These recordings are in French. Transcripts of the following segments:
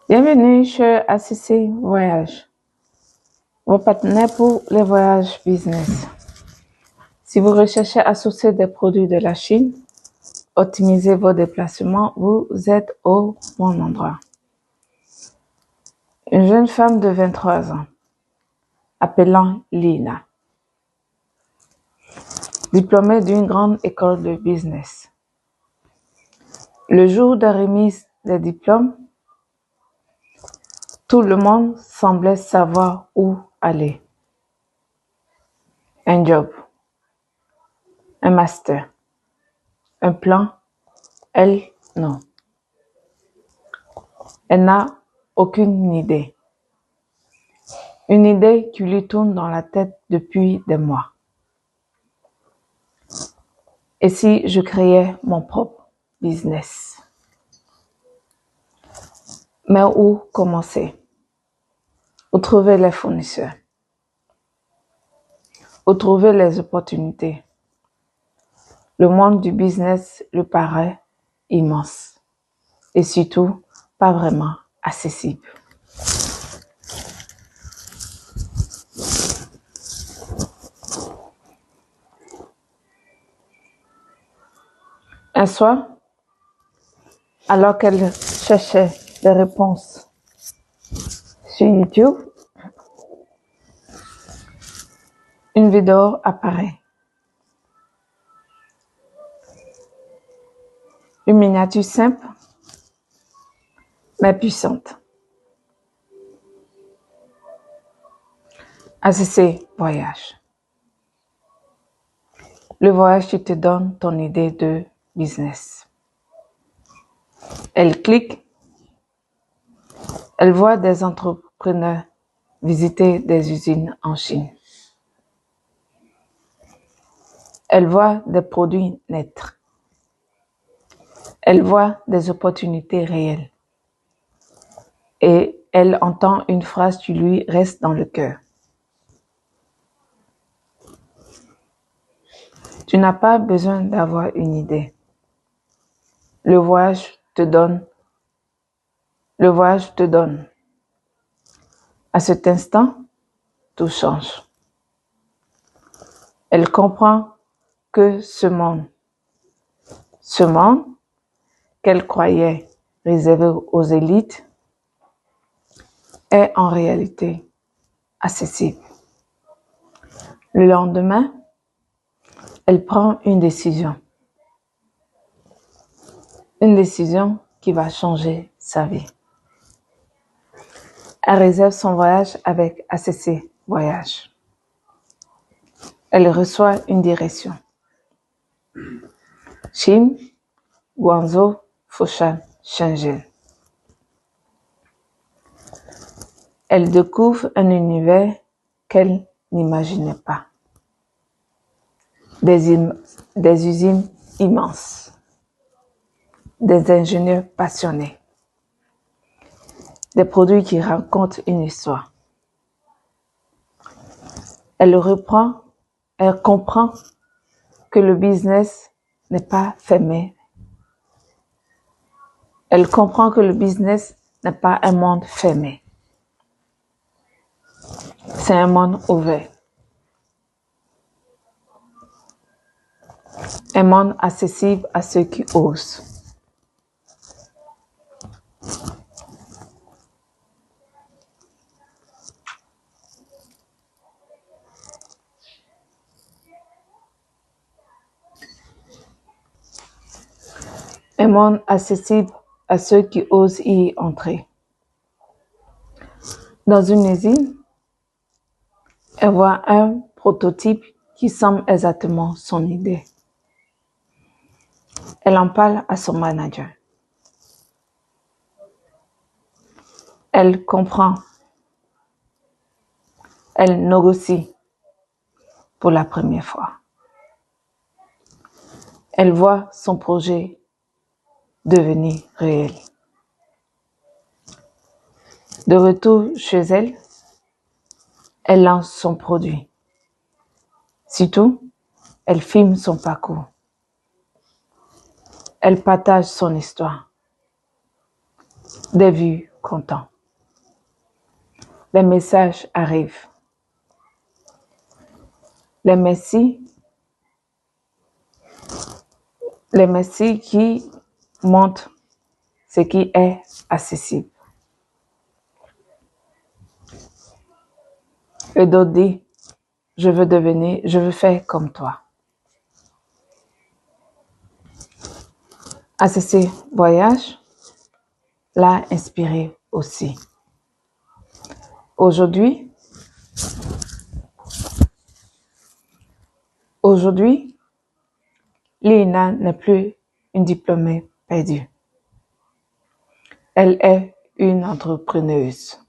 Bienvenue chez ACC Voyage, vos partenaires pour les voyages business. Si vous recherchez à sourcer des produits de la Chine, optimiser vos déplacements, vous êtes au bon endroit. Une jeune femme de 23 ans, appelant Lina, diplômée d'une grande école de business. Le jour de remise des diplômes, tout le monde semblait savoir où aller. Un job, un master, un plan, elle, non. Elle n'a aucune idée. Une idée qui lui tourne dans la tête depuis des mois. Et si je créais mon propre business? Mais où commencer? Où trouver les fournisseurs? Où trouver les opportunités? Le monde du business lui paraît immense et surtout pas vraiment accessible. Un soir, alors qu'elle cherchait des réponses sur YouTube, une vidéo apparaît. Une miniature simple, mais puissante. ACC Voyage. Le voyage qui te donne ton idée de business. Elle clique. Elle voit des entrepreneurs visiter des usines en Chine. Elle voit des produits naître. Elle voit des opportunités réelles. Et elle entend une phrase qui lui reste dans le cœur. Tu n'as pas besoin d'avoir une idée. Le voyage te donne. À cet instant, tout change. Elle comprend que ce monde qu'elle croyait réservé aux élites, est en réalité accessible. Le lendemain, elle prend une décision. Une décision qui va changer sa vie. Elle réserve son voyage avec ACC Voyage. Elle reçoit une direction. Chine, Guangzhou, Foshan, Shenzhen. Elle découvre un univers qu'elle n'imaginait pas. Des usines immenses. Des ingénieurs passionnés. Des produits qui racontent une histoire. Elle comprend que le business n'est pas fermé. Elle comprend que le business n'est pas un monde fermé. C'est un monde ouvert. Un monde accessible à ceux qui osent. Un monde accessible à ceux qui osent y entrer. Dans une usine, elle voit un prototype qui semble exactement son idée. Elle en parle à son manager. Elle comprend. Elle négocie pour la première fois. Elle voit son projet devenir réel. De retour chez elle, elle lance son produit. Surtout, elle filme son parcours. Elle partage son histoire. Des vues content. Les messages arrivent. Les messies qui montrent ce qui est accessible. Et d'autres disent, je veux faire comme toi. ACC Voyage l'a inspiré aussi. Aujourd'hui, Lina n'est plus une diplômée perdue. Elle est une entrepreneuse,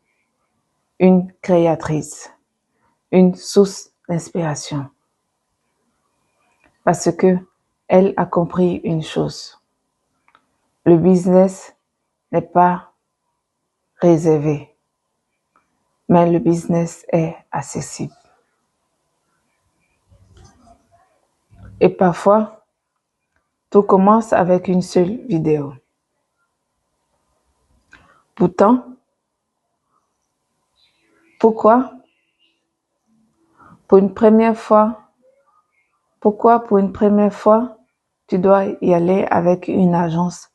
une créatrice, une source d'inspiration. Parce que elle a compris une chose. Le business n'est pas réservé, mais le business est accessible. Et parfois, tout commence avec une seule vidéo. Pourtant, pourquoi pour une première fois, tu dois y aller avec une agence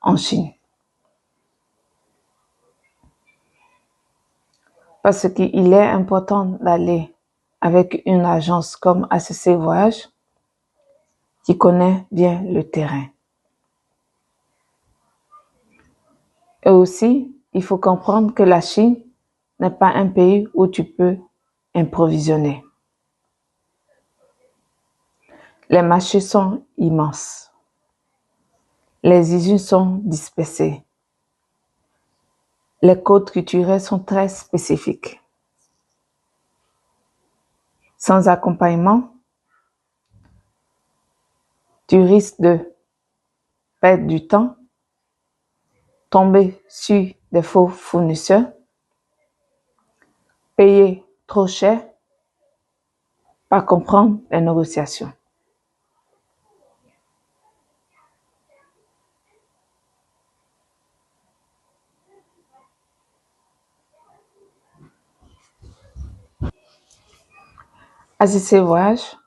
en Chine? Parce qu'il est important d'aller avec une agence comme ACC Voyage qui connaît bien le terrain. Et aussi, il faut comprendre que la Chine n'est pas un pays où tu peux improvisionner. Les marchés sont immenses. Les usines sont dispersées. Les codes culturels sont très spécifiques. Sans accompagnement, tu risques de perdre du temps, tomber sur des faux fournisseurs, payer trop cher, pas comprendre les négociations. ACC Voyage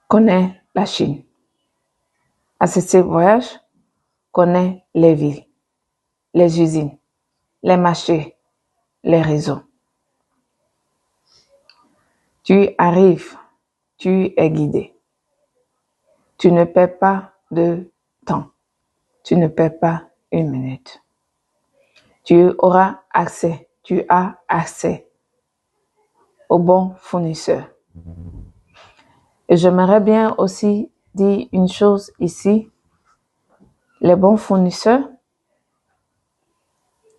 connaît la Chine. ACC Voyage connaît les villes, les usines, les marchés, les réseaux. Tu arrives, tu es guidé. Tu ne perds pas de temps. Tu ne perds pas une minute. Tu as accès aux bons fournisseurs. Et j'aimerais bien aussi dire une chose ici. Les bons fournisseurs,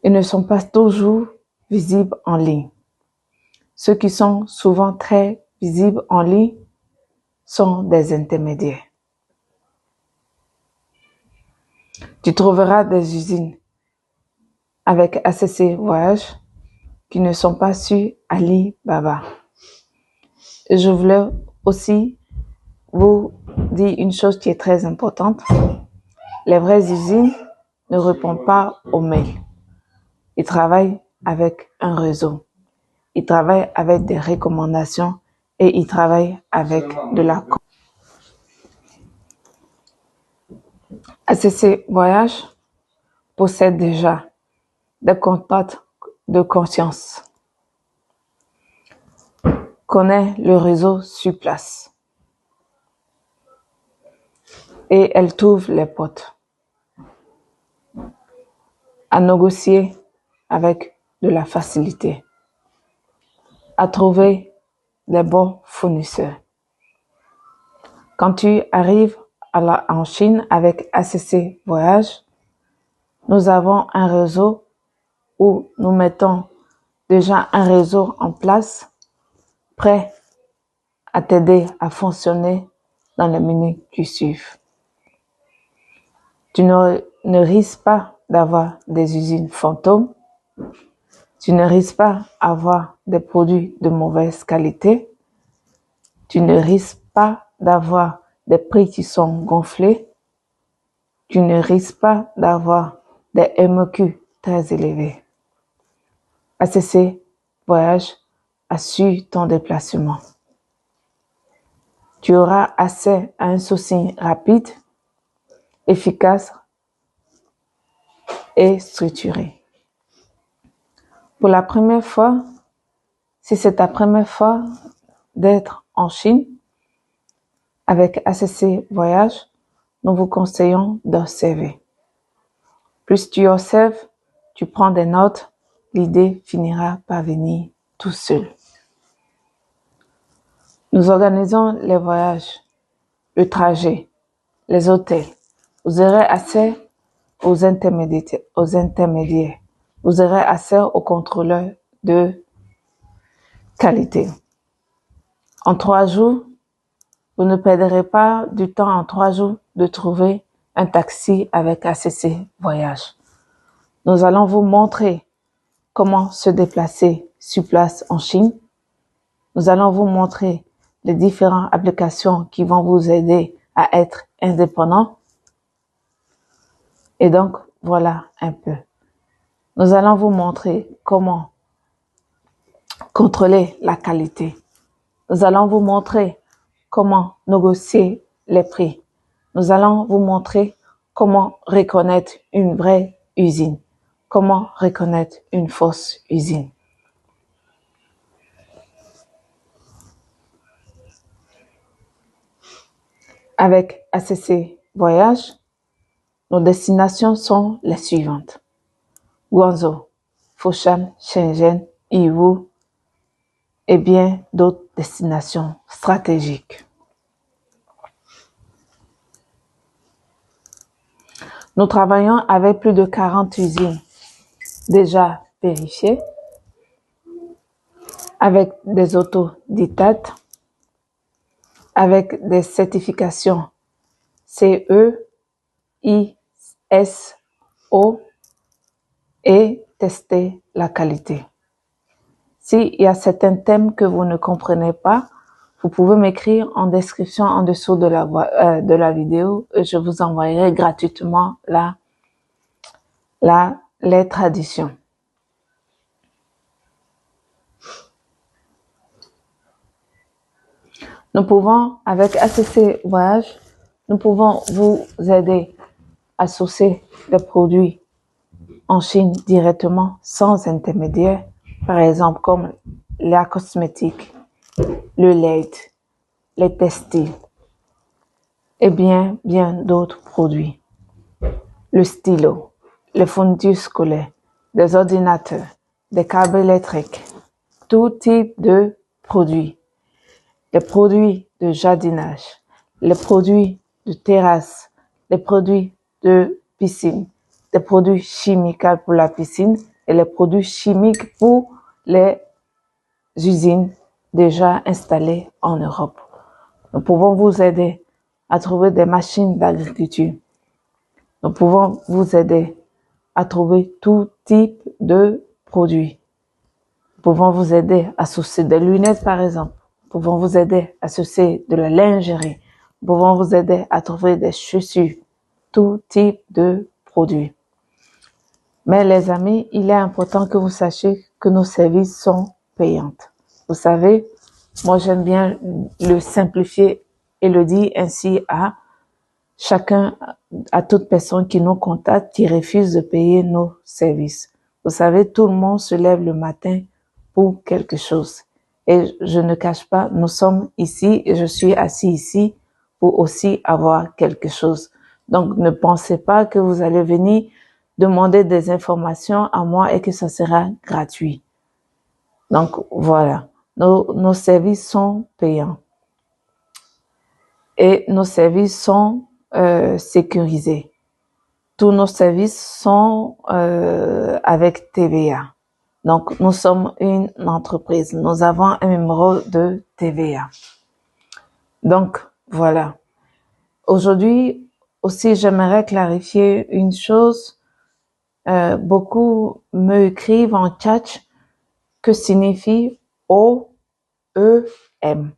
ils ne sont pas toujours visibles en ligne. Ceux qui sont souvent très visibles en ligne sont des intermédiaires. Tu trouveras des usines avec ACC Voyage qui ne sont pas sur Alibaba. Et je voulais aussi vous dire une chose qui est très importante. Les vraies usines ne répondent pas aux mails. Ils travaillent avec un réseau. Ils travaillent avec des recommandations et ils travaillent avec de la ACC Voyage possède déjà des contacts de conscience, connaît le réseau sur place et elle trouve les portes à négocier avec de la facilité, à trouver les bons fournisseurs. Quand tu arrives en Chine avec ACC Voyage, nous avons un réseau où nous mettons déjà un réseau en place, prêt à t'aider à fonctionner dans les minutes qui suivent. Tu ne risques pas d'avoir des usines fantômes. Tu ne risques pas d'avoir des produits de mauvaise qualité. Tu ne risques pas d'avoir des prix qui sont gonflés. Tu ne risques pas d'avoir des MOQ très élevé. ACC Voyage assure ton déplacement. Tu auras accès à un sourcing rapide, efficace et structuré. Pour la première fois, si c'est ta première fois d'être en Chine, avec ACC Voyage, nous vous conseillons d'observer. Plus tu observes, tu prends des notes, l'idée finira par venir tout seul. Nous organisons les voyages, le trajet, les hôtels. Vous aurez accès aux intermédiaires. Vous aurez accès aux contrôleurs de qualité. En 3 jours, vous ne perdrez pas du temps en 3 jours de trouver un taxi avec ACC Voyage. Nous allons vous montrer comment se déplacer sur place en Chine. Nous allons vous montrer les différentes applications qui vont vous aider à être indépendant. Et donc, voilà un peu. Nous allons vous montrer comment contrôler la qualité. Nous allons vous montrer comment négocier les prix. Nous allons vous montrer comment reconnaître une vraie usine, comment reconnaître une fausse usine. Avec ACC Voyage, nos destinations sont les suivantes. Guangzhou, Foshan, Shenzhen, Yiwu et bien d'autres destinations stratégiques. Nous travaillons avec plus de 40 usines déjà vérifiées, avec des autodidactes, avec des certifications CE, ISO et tester la qualité. S'il y a certains thèmes que vous ne comprenez pas, vous pouvez m'écrire en description en dessous de la vidéo et je vous envoyerai gratuitement les traductions. Nous pouvons, avec ACC Voyage, nous pouvons vous aider à sourcer des produits en Chine directement sans intermédiaire, par exemple comme la cosmétique, le lait, les textiles et bien d'autres produits. Le stylo, les fournitures scolaires, des ordinateurs, des câbles électriques, tout type de produits. Les produits de jardinage, les produits de terrasse, les produits de piscine, les produits chimiques pour la piscine et les produits chimiques pour les usines déjà installées en Europe. Nous pouvons vous aider à trouver des machines d'agriculture. Nous pouvons vous aider à trouver tout type de produits. Nous pouvons vous aider à sourcer des lunettes, par exemple. Nous pouvons vous aider à sourcer de la lingerie. Nous pouvons vous aider à trouver des chaussures, tout type de produits. Mais les amis, il est important que vous sachiez que nos services sont payants. Vous savez, moi j'aime bien le simplifier et le dire ainsi à chacun, à toute personne qui nous contacte, qui refuse de payer nos services. Vous savez, tout le monde se lève le matin pour quelque chose. Et je ne cache pas, nous sommes ici et je suis assis ici pour aussi avoir quelque chose. Donc, ne pensez pas que vous allez venir demander des informations à moi et que ça sera gratuit. Donc, voilà. Nos services sont payants. Et nos services sont sécurisés. Tous nos services sont avec TVA. Donc, nous sommes une entreprise. Nous avons un numéro de TVA. Donc, voilà. Aujourd'hui, aussi, j'aimerais clarifier une chose. Beaucoup me écrivent en chat que signifie OEM.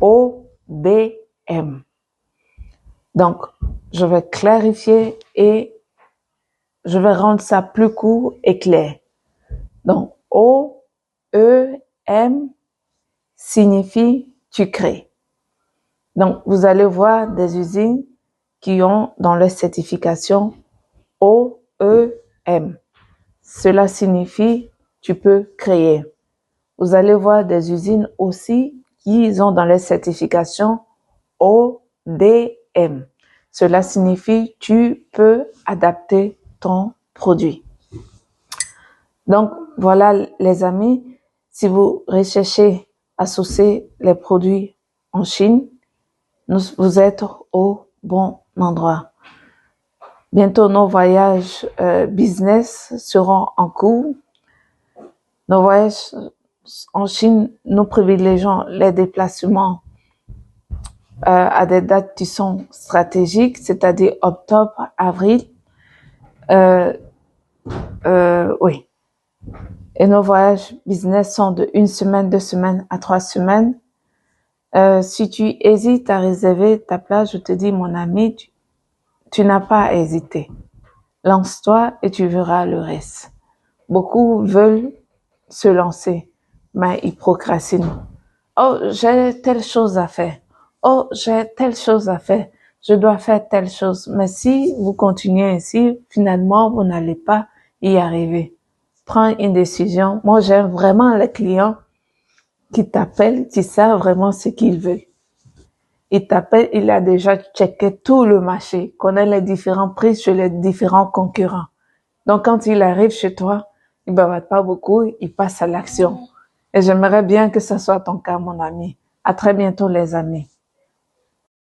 ODM. Donc, je vais clarifier et je vais rendre ça plus court et clair. Donc, O-E-M signifie tu crées. Donc, vous allez voir des usines qui ont dans leur certification O-E-M. Cela signifie tu peux créer. Vous allez voir des usines aussi qui ont dans leur certification O-D-M. Cela signifie tu peux adapter ton produit. Donc, voilà les amis, si vous recherchez à sourcer les produits en Chine, vous êtes au bon endroit. Bientôt, nos voyages business seront en cours. Nos voyages en Chine, nous privilégions les déplacements à des dates qui sont stratégiques, c'est-à-dire octobre, avril. Oui. Et nos voyages business sont de 1 semaine, 2 semaines à 3 semaines. Si tu hésites à réserver ta place, je te dis, mon ami, tu n'as pas à hésiter. Lance-toi et tu verras le reste. Beaucoup veulent se lancer, mais ils procrastinent. Oh, j'ai telle chose à faire. Oh, j'ai telle chose à faire. Je dois faire telle chose. Mais si vous continuez ainsi, finalement, vous n'allez pas y arriver. Prends une décision. Moi, j'aime vraiment les clients qui t'appellent, qui savent vraiment ce qu'ils veulent. Il t'appelle, il a déjà checké tout le marché, connaît les différents prix chez les différents concurrents. Donc, quand il arrive chez toi, il bavard pas beaucoup, il passe à l'action. Et j'aimerais bien que ce soit ton cas, mon ami. À très bientôt, les amis.